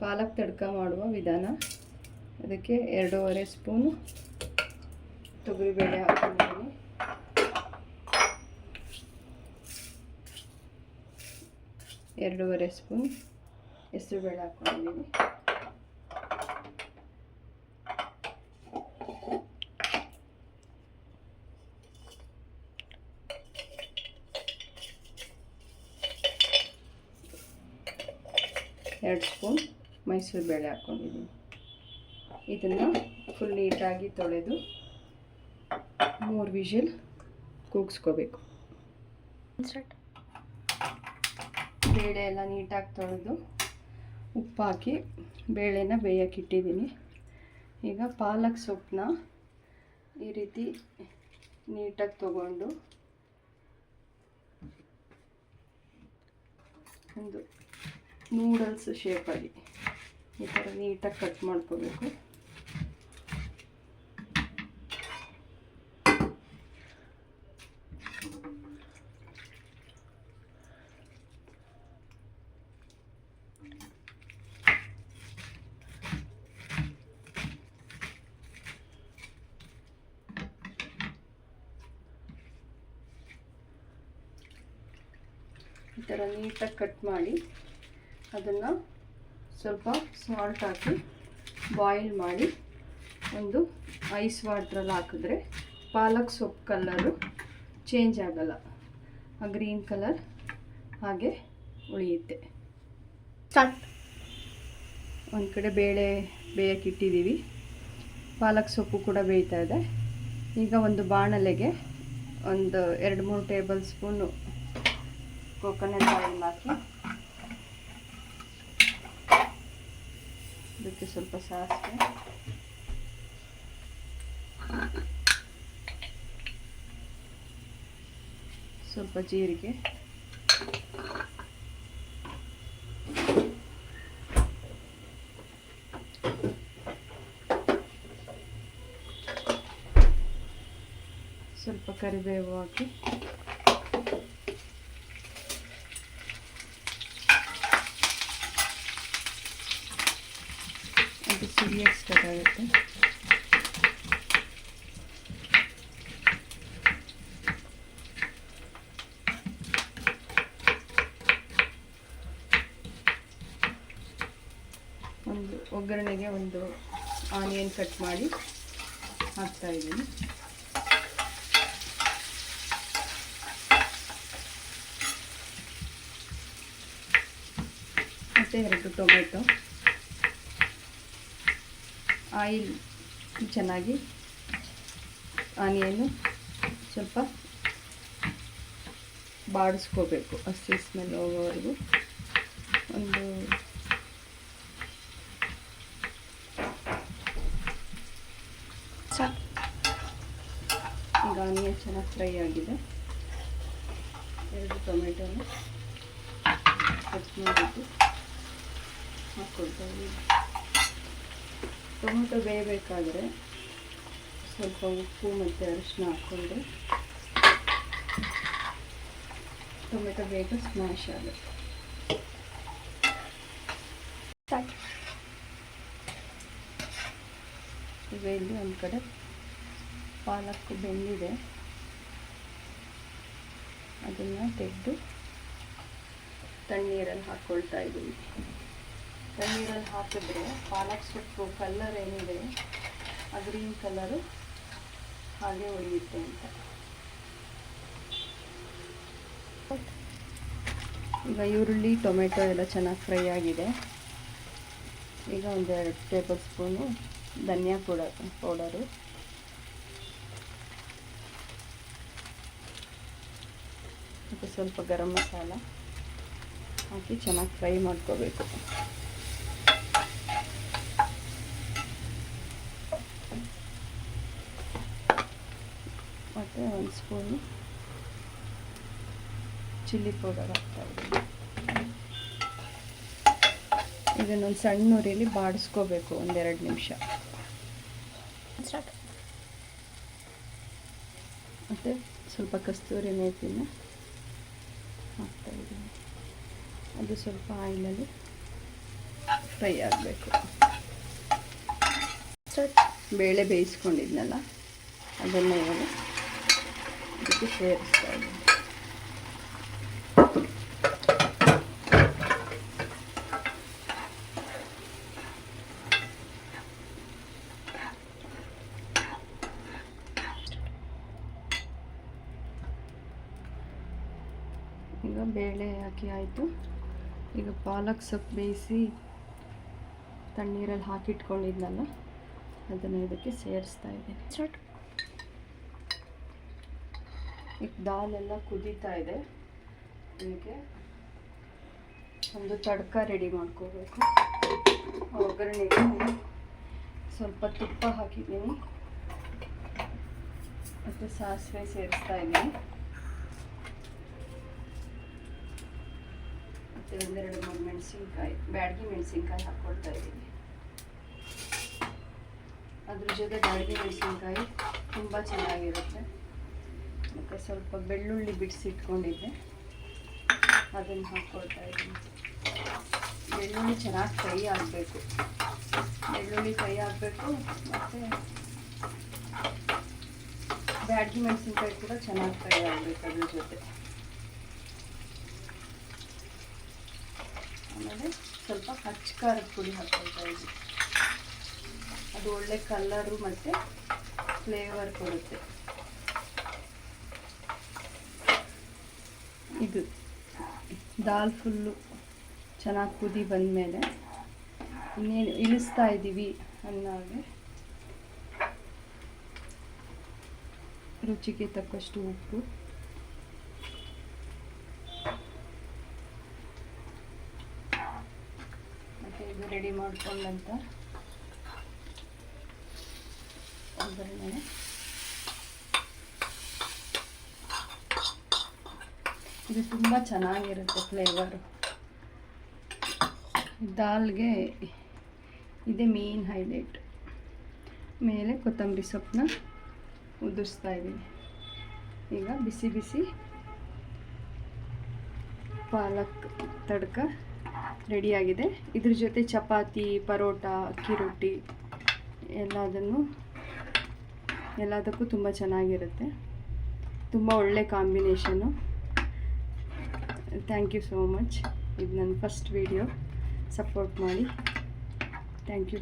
ಪಾಲಕ್ ತಡ್ಕ ಮಾಡುವ ವಿಧಾನ. ಅದಕ್ಕೆ 2.5 ಸ್ಪೂನು ತೊಗರಿಬೇಳೆ ಹಾಕೊಂಡಿದ್ದೀನಿ. 2.5 ಸ್ಪೂನ್ ಹೆಸರುಬೇಳೆ ಹಾಕೊಂಡಿದ್ದೀನಿ. ಎರಡು ಸ್ಪೂನ್ ಮೈಸೂರು ಬೇಳೆ ಹಾಕ್ಕೊಂಡಿದ್ದೀನಿ. ಇದನ್ನು ಫುಲ್ ನೀಟಾಗಿ ತೊಳೆದು 3 ವಿಷಲ್ ಕೂಗಿಸ್ಕೋಬೇಕು. ಬೇಳೆ ಎಲ್ಲ ನೀಟಾಗಿ ತೊಳೆದು ಉಪ್ಪು ಹಾಕಿ ಬೇಳೆನ ಬೇಯೋಕ್ಕಿಟ್ಟಿದ್ದೀನಿ. ಈಗ ಪಾಲಕ್ ಸೊಪ್ಪನ್ನ ಈ ರೀತಿ ನೀಟಾಗಿ ತೊಗೊಂಡು ಒಂದು ನೂಡಲ್ಸ್ ಶೇಪಲ್ಲಿ ಈ ಥರ ನೀಟಾಗಿ ಕಟ್ ಮಾಡ್ಕೋಬೇಕು. ಈ ಥರ ನೀಟಾಗಿ ಕಟ್ ಮಾಡಿ ಅದನ್ನು ಸ್ವಲ್ಪ ಸಾಲ್ಟ್ ಹಾಕಿ ಬಾಯ್ಲ್ ಮಾಡಿ ಒಂದು ಐಸ್ ವಾಟ್ರಲ್ಲಿ ಹಾಕಿದ್ರೆ ಪಾಲಕ್ ಸೊಪ್ಪು ಕಲರು ಚೇಂಜ್ ಆಗಲ್ಲ, ಆ ಗ್ರೀನ್ ಕಲರ್ ಹಾಗೆ ಉಳಿಯುತ್ತೆ. ಒಂದು ಕಡೆ ಬೇಳೆ ಬೇಯಕ್ಕಿಟ್ಟಿದ್ದೀವಿ, ಪಾಲಕ್ ಸೊಪ್ಪು ಕೂಡ ಬೇಯ್ತಾ ಇದೆ. ಈಗ ಒಂದು ಬಾಣಲೆಗೆ ಒಂದು 2-3 ಟೇಬಲ್ ಸ್ಪೂನು ಕೋಕೋನಟ್ ಆಯಿಲ್ ಹಾಕಿ ಅದಕ್ಕೆ ಸ್ವಲ್ಪ ಸಾಸಿವೆ, ಸ್ವಲ್ಪ ಜೀರಿಗೆ, ಸ್ವಲ್ಪ ಕರಿಬೇವು ಹಾಕಿ ಸಿಡಿಯೋಕ್ಕಾಗುತ್ತೆ. ಒಂದು ಒಗ್ಗರಣೆಗೆ ಒಂದು ಆನಿಯನ್ ಕಟ್ ಮಾಡಿ ಹಾಕ್ತಾಯಿದ್ದೀನಿ. ಮತ್ತು 2 ಟೊಮೆಟೊ. ಆಯಿಲ್ ಚೆನ್ನಾಗಿ ಆನಿಯನ್ನು ಸ್ವಲ್ಪ ಬಾಡಿಸ್ಕೋಬೇಕು, ಹಸಿ ಸ್ಮೆಲ್ ಹೋಗೋವರೆಗೂ. ಈಗ ಆನಿಯನ್ ಚೆನ್ನಾಗಿ ಫ್ರೈ ಆಗಿದೆ. 2 ಟೊಮೆಟೊನ ಕಟ್ ಮಾಡಿಬಿಟ್ಟು ಹಾಕ್ಕೊಳ್ತಾ ಇದ್ದೀನಿ. ಟೊಮೆಟೊ ಬೇಯಬೇಕಾದ್ರೆ ಸ್ವಲ್ಪ ಉಪ್ಪು ಮತ್ತು ಅರಿಶಿನ ಹಾಕ್ಕೊಂಡ್ರೆ ಟೊಮೆಟೊ ಬೇಗ ಸ್ಮ್ಯಾಶ್ ಆಗುತ್ತೆ. ಈಗ ಇಲ್ಲಿ ಒಂದು ಕಡೆ ಪಾಲಕ್ ಬೆಂದಿದೆ, ಅದನ್ನು ತೆಗೆದು ತಣ್ಣೀರಲ್ಲಿ ಹಾಕ್ಕೊಳ್ತಾ ಇದ್ದೀವಿ. ತಣ್ಣೀರಲ್ಲಿ ಹಾಕಿದ್ರೆ ಪಾಲಕ್ ಸೊಪ್ಪು ಕಲರ್ ಏನಿದೆ ಆ ಗ್ರೀನ್ ಕಲರು ಹಾಗೆ ಉಳಿಯುತ್ತೆ ಅಂತ. ಈಗ ಈರುಳ್ಳಿ ಟೊಮೆಟೊ ಎಲ್ಲ ಚೆನ್ನಾಗಿ ಫ್ರೈ ಆಗಿದೆ. ಈಗ ಒಂದು 2 ಟೇಬಲ್ ಸ್ಪೂನು ಧನಿಯಾ ಪೌಡರು, ಮತ್ತು ಸ್ವಲ್ಪ ಗರಂ ಮಸಾಲ ಹಾಕಿ ಚೆನ್ನಾಗಿ ಫ್ರೈ ಮಾಡ್ಕೋಬೇಕು. ಮತ್ತು 1 ಸ್ಪೂನು ಚಿಲ್ಲಿ ಪೌಡರ್ ಹಾಕ್ತಾಯಿದ್ದೀನಿ. ಇದನ್ನೊಂದು ಸಣ್ಣ ಉರಿಯಲ್ಲಿ ಬಾಡಿಸ್ಕೋಬೇಕು 1-2 ನಿಮಿಷ. ಮತ್ತು ಸ್ವಲ್ಪ ಕಸ್ತೂರಿ ಮೇಥಿನ ಹಾಕ್ತಾಯಿದ್ದೀನಿ. ಅದು ಇದು ಸ್ವಲ್ಪ ಆಯಿಲಲ್ಲಿ ಫ್ರೈ ಆಗಬೇಕು. ಬೇಳೆ ಬೇಯಿಸ್ಕೊಂಡಿದ್ನಲ್ಲ ಅದನ್ನು ಇವಾಗ ಇದಕ್ಕೆ ಸೇರಿಸ್ತಾ ಇದ್ದೀನಿ. ಈಗ ಬೇಳೆ ಹಾಕಿ ಆಯಿತು. ಈಗ ಪಾಲಕ್ ಸೊಪ್ಪು ಬೇಯಿಸಿ ತಣ್ಣೀರಲ್ಲಿ ಹಾಕಿಟ್ಕೊಂಡಿದ್ನಲ್ಲ ಅದನ್ನು ಇದಕ್ಕೆ ಸೇರಿಸ್ತಾ ಇದ್ದೀನಿ. ಈಗ ದಾಲೆಲ್ಲ ಕುದೀತಾ ಇದೆ. ಹೀಗೆ ಒಂದು ತಡ್ಕ ರೆಡಿ ಮಾಡ್ಕೋಬೇಕು. ಒಗ್ಗರಣೆಗೆ ಸ್ವಲ್ಪ ತುಪ್ಪ ಹಾಕಿದ್ದೀನಿ ಮತ್ತು ಸಾಸಿವೆ ಸೇರಿಸ್ತಾ ಇದ್ದೀನಿ. ಮತ್ತು ಒಂದೆರಡು ಮೂರು ಮೆಣಸಿನ್ಕಾಯಿ, ಬ್ಯಾಡಗಿ ಮೆಣಸಿನ್ಕಾಯಿ ಹಾಕ್ಕೊಳ್ತಾ ಇದ್ದೀನಿ. ಅದ್ರ ಜೊತೆ ಬ್ಯಾಡಗಿ ಮೆಣಸಿನ್ಕಾಯಿ ತುಂಬ ಚೆನ್ನಾಗಿರುತ್ತೆ. ಮತ್ತು ಸ್ವಲ್ಪ ಬೆಳ್ಳುಳ್ಳಿ ಬಿಡಿಸಿಟ್ಕೊಂಡಿದ್ದೆ ಅದನ್ನು ಹಾಕ್ಕೊಳ್ತಾ ಇದ್ದೀನಿ. ಬೆಳ್ಳುಳ್ಳಿ ಚೆನ್ನಾಗಿ ಫ್ರೈ ಆಗಬೇಕು. ಬೆಳ್ಳುಳ್ಳಿ ಫ್ರೈ ಆಗಬೇಕು ಮತ್ತು ಬ್ಯಾಡಗಿ ಮೆಣಸಿನ್ಕಾಯಿ ಕೂಡ ಚೆನ್ನಾಗಿ ಫ್ರೈ ಆಗಬೇಕು ಅದ್ರ ಜೊತೆ. ಆಮೇಲೆ ಸ್ವಲ್ಪ ಹಚ್ಚ ಖಾರದ ಪುಡಿ ಹಾಕ್ಕೊಳ್ತಾ ಇದ್ದೀನಿ. ಅದು ಒಳ್ಳೆ ಕಲರು ಮತ್ತು ಫ್ಲೇವರ್ ಕೊಡುತ್ತೆ. ಇದು ದಾಲ್ ಫುಲ್ಲು ಚೆನ್ನಾಗಿ ಕುದಿ ಬಂದಮೇಲೆ ಇನ್ನೇನು ಇಳಿಸ್ತಾ ಇದ್ದೀವಿ ಅನ್ನೋಗೆ ರುಚಿಗೆ ತಕ್ಕಷ್ಟು ಉಪ್ಪು, ಮತ್ತು ಇದು ರೆಡಿ ಮಾಡ್ಕೊಂಡಂಥ ಒಗ್ಗರಣೆ. ಇದು ತುಂಬ ಚೆನ್ನಾಗಿರುತ್ತೆ ಫ್ಲೇವರು. ದಾಲ್ಗೆ ಇದೇ ಮೇನ್ ಹೈಲೈಟ್. ಮೇಲೆ ಕೊತ್ತಂಬರಿ ಸೊಪ್ಪನ್ನ ಉದುರಿಸ್ತಾ ಇದ್ದೀನಿ. ಈಗ ಬಿಸಿ ಬಿಸಿ ಪಾಲಕ್ ತಡ್ಕ ರೆಡಿಯಾಗಿದೆ. ಇದ್ರ ಜೊತೆ ಚಪಾತಿ, ಪರೋಟ, ಅಕ್ಕಿ ರೊಟ್ಟಿ ಎಲ್ಲದಕ್ಕೂ ತುಂಬ ಚೆನ್ನಾಗಿರುತ್ತೆ. ತುಂಬ ಒಳ್ಳೆ combination. Thank you so much. ಇದು ನನ್ನ ಫಸ್ಟ್ ವಿಡಿಯೋ. ಸಪೋರ್ಟ್ ಮಾಡಿ. Thank you.